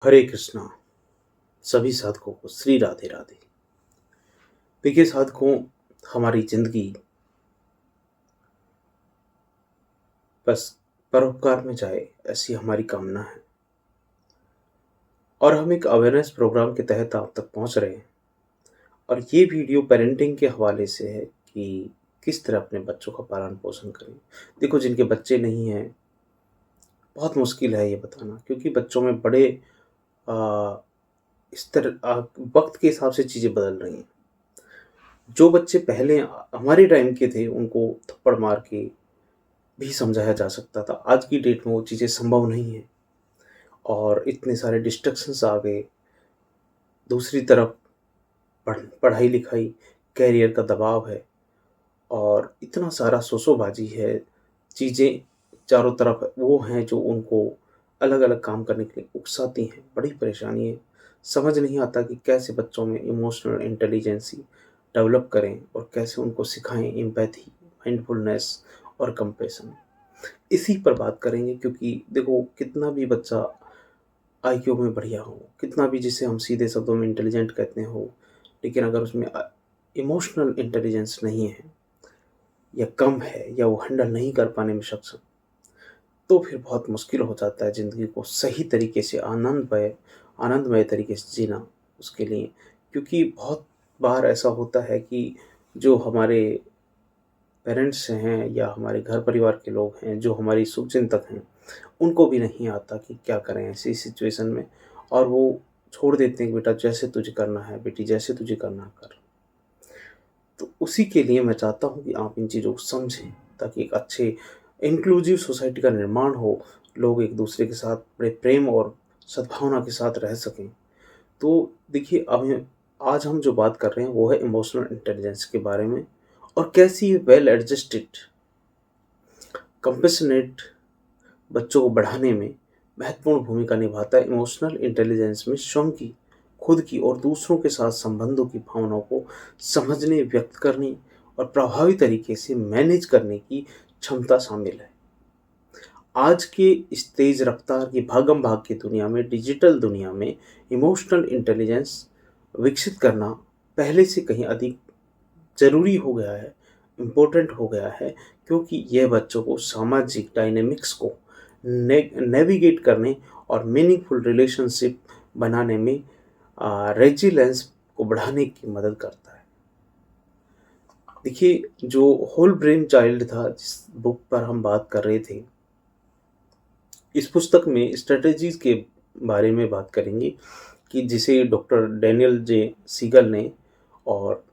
हरे कृष्णा। सभी साधकों को श्री राधे राधे। देखिए साधकों, हमारी जिंदगी बस परोपकार में जाए ऐसी हमारी कामना है और हम एक अवेयरनेस प्रोग्राम के तहत आप तक पहुंच रहे हैं। और ये वीडियो पेरेंटिंग के हवाले से है कि किस तरह अपने बच्चों का पालन पोषण करें। देखो, जिनके बच्चे नहीं हैं, बहुत मुश्किल है ये बताना, क्योंकि बच्चों में बड़े आ, इस तरह वक्त के हिसाब से चीज़ें बदल रही हैं। जो बच्चे पहले हमारे टाइम के थे उनको थप्पड़ मार के भी समझाया जा सकता था, आज की डेट में वो चीज़ें संभव नहीं है और इतने सारे डिस्ट्रैक्शंस आ गए। दूसरी तरफ पढ़ाई लिखाई, कैरियर का दबाव है और इतना सारा शोशोबाजी है। चीज़ें चारों तरफ वो हैं जो उनको अलग अलग काम करने के लिए उकसाती हैं। बड़ी परेशानी है, समझ नहीं आता कि कैसे बच्चों में इमोशनल इंटेलिजेंसी डेवलप करें और कैसे उनको सिखाएं एम्पैथी, माइंडफुलनेस और कंपैशन। इसी पर बात करेंगे, क्योंकि देखो, कितना भी बच्चा आईक्यू में बढ़िया हो, कितना भी जिसे हम सीधे शब्दों में इंटेलिजेंट कहते हो, लेकिन अगर उसमें इमोशनल इंटेलिजेंस नहीं है या कम है या वो हैंडल नहीं कर पाने में सक्षम, तो फिर बहुत मुश्किल हो जाता है ज़िंदगी को सही तरीके से आनंदमय तरीके से जीना उसके लिए। क्योंकि बहुत बार ऐसा होता है कि जो हमारे पेरेंट्स हैं या हमारे घर परिवार के लोग हैं, जो हमारी शुभचिंतक हैं, उनको भी नहीं आता कि क्या करें ऐसी सिचुएशन में, और वो छोड़ देते हैं कि बेटा जैसे तुझे करना है, बेटी जैसे तुझे करना है कर। तो उसी के लिए मैं चाहता हूँ कि आप इन चीज़ों को समझें, ताकि एक अच्छे इंक्लूसिव सोसाइटी का निर्माण हो, लोग एक दूसरे के साथ बड़े प्रेम और सद्भावना के साथ रह सकें। तो देखिए, अब आज हम जो बात कर रहे हैं वो है इमोशनल इंटेलिजेंस के बारे में, और कैसी वेल एडजस्टेड कंपेशनेट बच्चों को बढ़ाने में महत्वपूर्ण भूमिका निभाता है। इमोशनल इंटेलिजेंस में स्वयं की, खुद की और दूसरों के साथ संबंधों की भावनाओं को समझने, व्यक्त करने और प्रभावी तरीके से मैनेज करने की क्षमता शामिल है। आज के इस तेज रफ्तार की भागम भाग की दुनिया में, डिजिटल दुनिया में, इमोशनल इंटेलिजेंस विकसित करना पहले से कहीं अधिक ज़रूरी हो गया है, इम्पोर्टेंट हो गया है, क्योंकि यह बच्चों को सामाजिक डायनेमिक्स को नेविगेट करने और मीनिंगफुल रिलेशनशिप बनाने में रेजिलेंस को बढ़ाने की मदद करता है। देखिए, जो होल ब्रेन चाइल्ड था जिस बुक पर हम बात कर रहे थे, इस पुस्तक में स्ट्रेटजीज के बारे में बात करेंगे कि जिसे डॉक्टर डैनियल जे सीगल ने और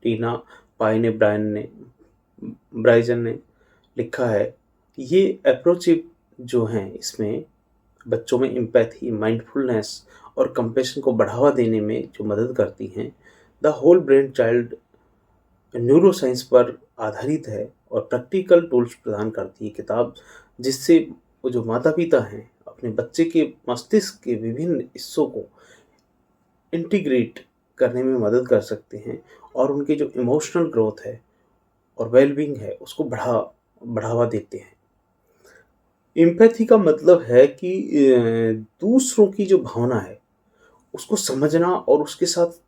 टीना पाई ब्राइजन ने लिखा है। ये अप्रोच जो हैं इसमें बच्चों में एम्पैथी, माइंडफुलनेस और कंपैशन को बढ़ावा देने में जो मदद करती हैं। The whole brain child neuroscience पर आधारित है और प्रैक्टिकल टूल्स प्रदान करती है किताब, जिससे वो जो माता पिता हैं अपने बच्चे के मस्तिष्क के विभिन्न हिस्सों को इंटीग्रेट करने में मदद कर सकते हैं और उनके जो इमोशनल ग्रोथ है और वेलबींग है उसको बढ़ावा देते हैं। एम्पैथी का मतलब है कि दूसरों की जो भावना है उसको समझना और उसके साथ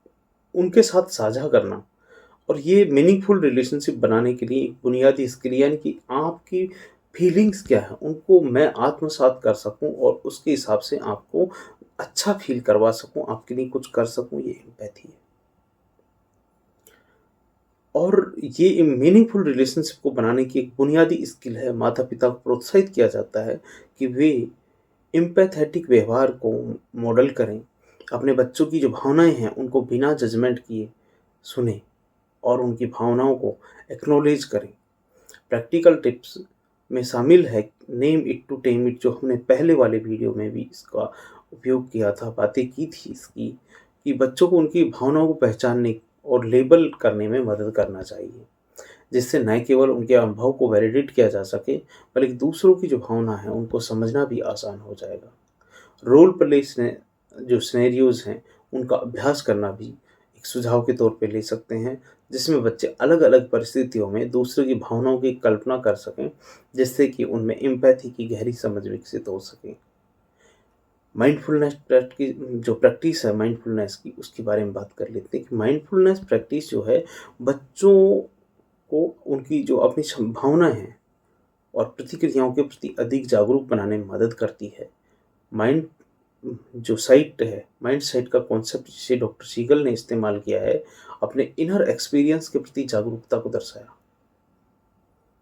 उनके साथ साझा करना, और ये मीनिंगफुल रिलेशनशिप बनाने के लिए एक बुनियादी स्किल, यानी कि आपकी फीलिंग्स क्या है उनको मैं आत्मसात कर सकूं और उसके हिसाब से आपको अच्छा फील करवा सकूं, आपके लिए कुछ कर सकूं, ये एम्पैथी है। और ये मीनिंगफुल रिलेशनशिप को बनाने की एक बुनियादी स्किल है। माता पिता को प्रोत्साहित किया जाता है कि वे एम्पैथेटिक व्यवहार को मॉडल करें, अपने बच्चों की जो भावनाएं हैं उनको बिना जजमेंट किए सुने और उनकी भावनाओं को एक्नॉलेज करें। प्रैक्टिकल टिप्स में शामिल है name it to tame it, जो हमने पहले वाले वीडियो में भी इसका उपयोग किया था, बातें की थी इसकी, कि बच्चों को उनकी भावनाओं को पहचानने और लेबल करने में मदद करना चाहिए, जिससे न केवल उनके अनुभव को वैलिडेट किया जा सके, बल्कि दूसरों की जो भावना है उनको समझना भी आसान हो जाएगा। रोल प्ले जो सिनेरियोज हैं उनका अभ्यास करना भी एक सुझाव के तौर पे ले सकते हैं, जिसमें बच्चे अलग अलग परिस्थितियों में दूसरों की भावनाओं की कल्पना कर सकें, जिससे कि उनमें एम्पैथी की गहरी समझ विकसित हो सके। माइंडफुलनेस जो प्रैक्टिस है माइंडफुलनेस की, उसके बारे में बात कर लेते हैं कि माइंडफुलनेस प्रैक्टिस जो है बच्चों को उनकी जो अपनी भावनाएं हैं और प्रतिक्रियाओं के प्रति अधिक जागरूक बनाने में मदद करती है। माइंड जो साइट है, माइंड साइट का कॉन्सेप्ट जिसे डॉक्टर सीगल ने इस्तेमाल किया है, अपने इनर एक्सपीरियंस के प्रति जागरूकता को दर्शाया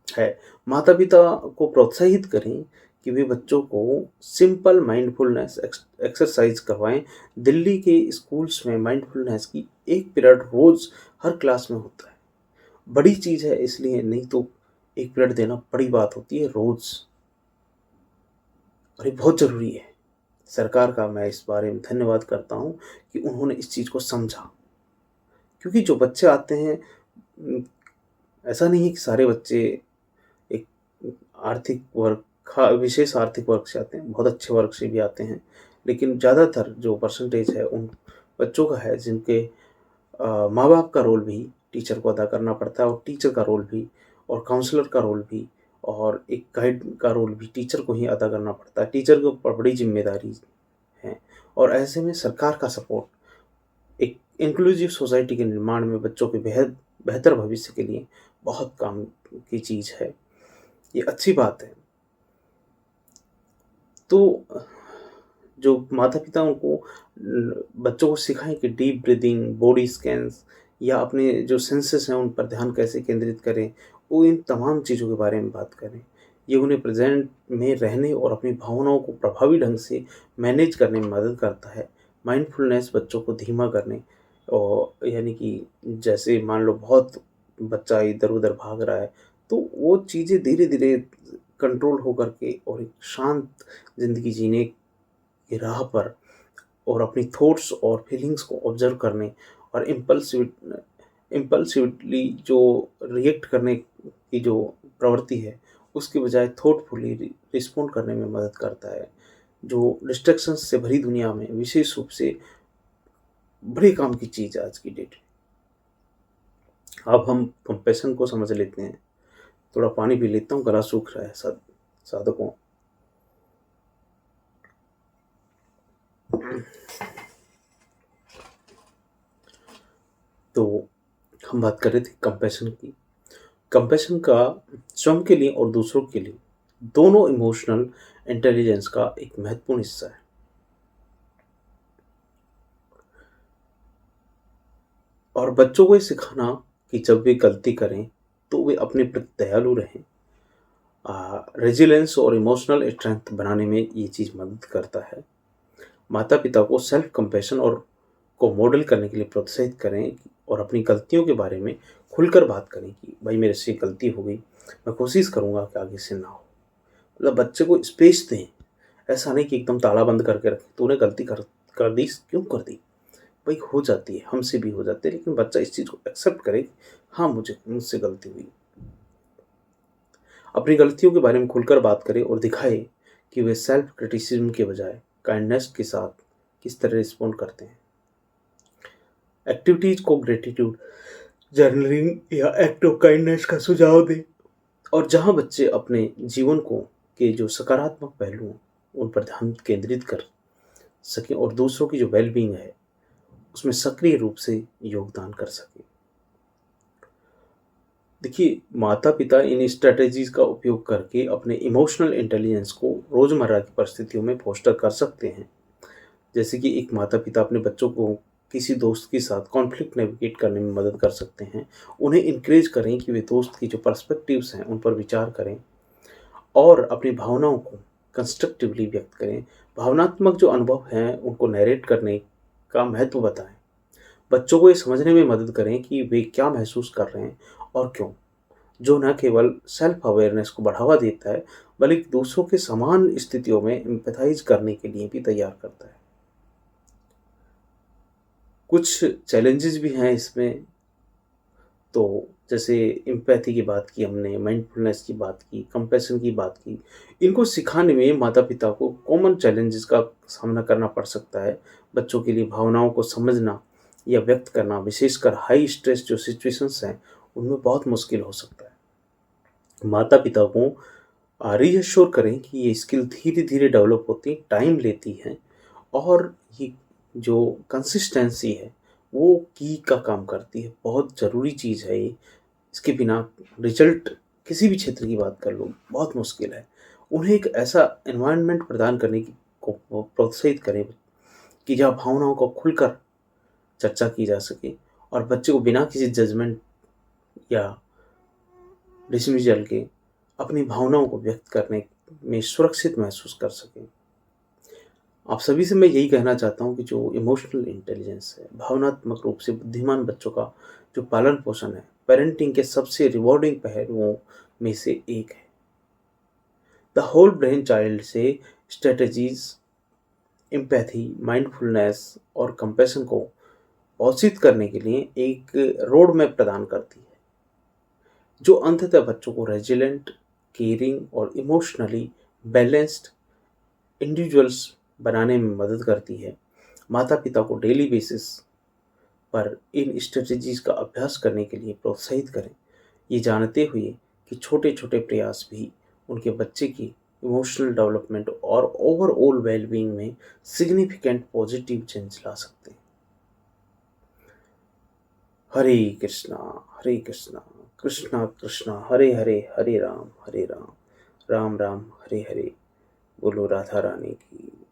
है। माता पिता को प्रोत्साहित करें कि वे बच्चों को सिंपल माइंडफुलनेस एक्सरसाइज करवाएं। दिल्ली के स्कूल्स में माइंडफुलनेस की एक पीरियड रोज हर क्लास में होता है। बड़ी चीज़ है इसलिए, नहीं तो एक पीरियड देना बड़ी बात होती है रोज, और ये बहुत ज़रूरी है। सरकार का मैं इस बारे में धन्यवाद करता हूँ कि उन्होंने इस चीज़ को समझा, क्योंकि जो बच्चे आते हैं, उम, ऐसा नहीं है कि सारे बच्चे एक आर्थिक वर्ग विशेष आर्थिक वर्ग से आते हैं, बहुत अच्छे वर्ग से भी आते हैं। लेकिन ज़्यादातर जो परसेंटेज है उन बच्चों का है जिनके माँ-बाप का रोल भी टीचर को अदा करना पड़ता है, और टीचर का रोल भी, और काउंसलर का रोल भी, और एक गाइड का रोल भी टीचर को ही अदा करना पड़ता है। टीचर के ऊपर बड़ी ज़िम्मेदारी है, और ऐसे में सरकार का सपोर्ट एक इंक्लूसिव सोसाइटी के निर्माण में बच्चों के बेहतर भविष्य के लिए बहुत काम की चीज़ है। ये अच्छी बात है। तो जो माता-पिता उनको बच्चों को सिखाएँ कि डीप ब्रीथिंग, बॉडी स्कैन्स या अपने जो सेंसेस हैं उन पर ध्यान कैसे केंद्रित करें, वो इन तमाम चीज़ों के बारे में बात करें। ये उन्हें प्रेज़ेंट में रहने और अपनी भावनाओं को प्रभावी ढंग से मैनेज करने में मदद करता है। माइंडफुलनेस बच्चों को धीमा करने, और यानी कि जैसे मान लो बहुत बच्चा इधर-उधर भाग रहा है, तो वो चीज़ें धीरे-धीरे कंट्रोल हो कर के और एक शांत ज़िंदगी जीने की राह पर, और अपनी थॉट्स और फीलिंग्स को ऑब्ज़र्व करने, और इम्पल्सिवली जो रिएक्ट करने की जो प्रवृत्ति है, उसके बजाय थॉटफुली रिस्पॉन्ड करने में मदद करता है। जो डिस्ट्रैक्शंस से भरी दुनिया में विशेष रूप से बड़े काम की चीज़ है आज की डेट में। अब हम कंपैशन को समझ लेते हैं। थोड़ा पानी पी लेता हूँ, गला सूख रहा है साधकों। तो हम बात कर रहे थे कंपैशन की। कंपैशन का स्वयं के लिए और दूसरों के लिए दोनों इमोशनल इंटेलिजेंस का एक महत्वपूर्ण हिस्सा है। और बच्चों को ये सिखाना कि जब वे गलती करें तो वे अपने प्रति दयालु रहें, रेजिलियंस और इमोशनल स्ट्रेंथ बनाने में ये चीज़ मदद करता है। माता पिता को सेल्फ कंपैशन और को मॉडल करने के लिए प्रोत्साहित करें, और अपनी गलतियों के बारे में खुलकर बात करें कि भाई मेरे से गलती हो गई, मैं कोशिश करूँगा कि आगे से ना हो। मतलब बच्चे को स्पेस दें, ऐसा नहीं कि एकदम ताला बंद करके रखें, तूने गलती कर दी, क्यों कर दी? भाई हो जाती है, हमसे भी हो जाती है, लेकिन बच्चा इस चीज़ को एक्सेप्ट करे कि हाँ, मुझसे गलती हुई। अपनी गलतियों के बारे में खुलकर बात करे और दिखाए कि वे सेल्फ क्रिटिसिज्म के बजाय काइंडनेस के साथ किस तरह रिस्पॉन्ड करते हैं। एक्टिविटीज़ को ग्रेटिट्यूड जर्नलिंग या एक्ट ऑफ काइंडनेस का सुझाव दें, और जहाँ बच्चे अपने जीवन को के जो सकारात्मक पहलू हैं उन पर ध्यान केंद्रित कर सकें, और दूसरों की जो वेलबींग है उसमें सक्रिय रूप से योगदान कर सकें। देखिए, माता-पिता इन स्ट्रैटेजीज़ का उपयोग करके अपने इमोशनल इंटेलिजेंस को रोज़मर्रा की परिस्थितियों में फोस्टर कर सकते हैं। जैसे कि एक माता-पिता अपने बच्चों को किसी दोस्त के साथ कॉन्फ्लिक्ट नेविगेट करने में मदद कर सकते हैं। उन्हें एनकरेज करें कि वे दोस्त की जो पर्सपेक्टिव्स हैं, उन पर विचार करें, और अपनी भावनाओं को कंस्ट्रक्टिवली व्यक्त करें। भावनात्मक जो अनुभव हैं, उनको नैरेट करने का महत्व बताएँ। बच्चों को ये समझने में मदद करें कि वे क्या महसूस कर रहे हैं और क्यों, जो न केवल सेल्फ अवेयरनेस को बढ़ावा देता है, बल्कि दूसरों के समान स्थितियों में एम्पैथाइज़ करने के लिए भी तैयार करता है। कुछ चैलेंजेस भी हैं इसमें, तो जैसे एम्पैथी की बात की हमने, माइंडफुलनेस की बात की, कंपैशन की बात की। इनको सिखाने में माता-पिता को कॉमन चैलेंजेस का सामना करना पड़ सकता है। बच्चों के लिए भावनाओं को समझना या व्यक्त करना, विशेषकर हाई स्ट्रेस जो सिचुएशंस हैं, उनमें बहुत मुश्किल हो सकता है। माता-पिता को रीअश्योर करें कि ये स्किल धीरे-धीरे डेवलप होती, टाइम लेती हैं, और ये जो कंसिस्टेंसी है, वो की का काम करती है। बहुत ज़रूरी चीज़ है ये। इसके बिना रिज़ल्ट किसी भी क्षेत्र की बात कर लो, बहुत मुश्किल है। उन्हें एक ऐसा एनवायरनमेंट प्रदान करने की को प्रोत्साहित करें कि जहाँ भावनाओं को खुलकर चर्चा की जा सके और बच्चे को बिना किसी जजमेंट या डिसमिसल के अपनी भावनाओं को व्यक्त करने में सुरक्षित महसूस कर सकें। आप सभी से मैं यही कहना चाहता हूँ कि जो इमोशनल इंटेलिजेंस है, भावनात्मक रूप से बुद्धिमान बच्चों का जो पालन-पोषण है, पेरेंटिंग के सबसे रिवॉर्डिंग पहलुओं में से एक है। द होल ब्रेन चाइल्ड से स्ट्रैटेजीज़, एम्पैथी, माइंडफुलनेस और कंपैशन को पोषित करने के लिए एक रोड मैप प्रदान करती है, जो अंततः बच्चों को रेजिलिएंट, केयरिंग और इमोशनली बैलेंस्ड इंडिविजुअल्स बनाने में मदद करती है। माता-पिता को डेली बेसिस पर इन स्ट्रेटजीज़ का अभ्यास करने के लिए प्रोत्साहित करें, ये जानते हुए कि छोटे-छोटे प्रयास भी उनके बच्चे की इमोशनल डेवलपमेंट और ओवरऑल वेल-बीइंग में सिग्निफिकेंट पॉजिटिव चेंज ला सकते हैं। हरे कृष्णा, हरे कृष्णा, कृष्णा कृष्णा, हरे हरे, हरे राम, राम राम, हरे हरे। बोलो राधा रानी की।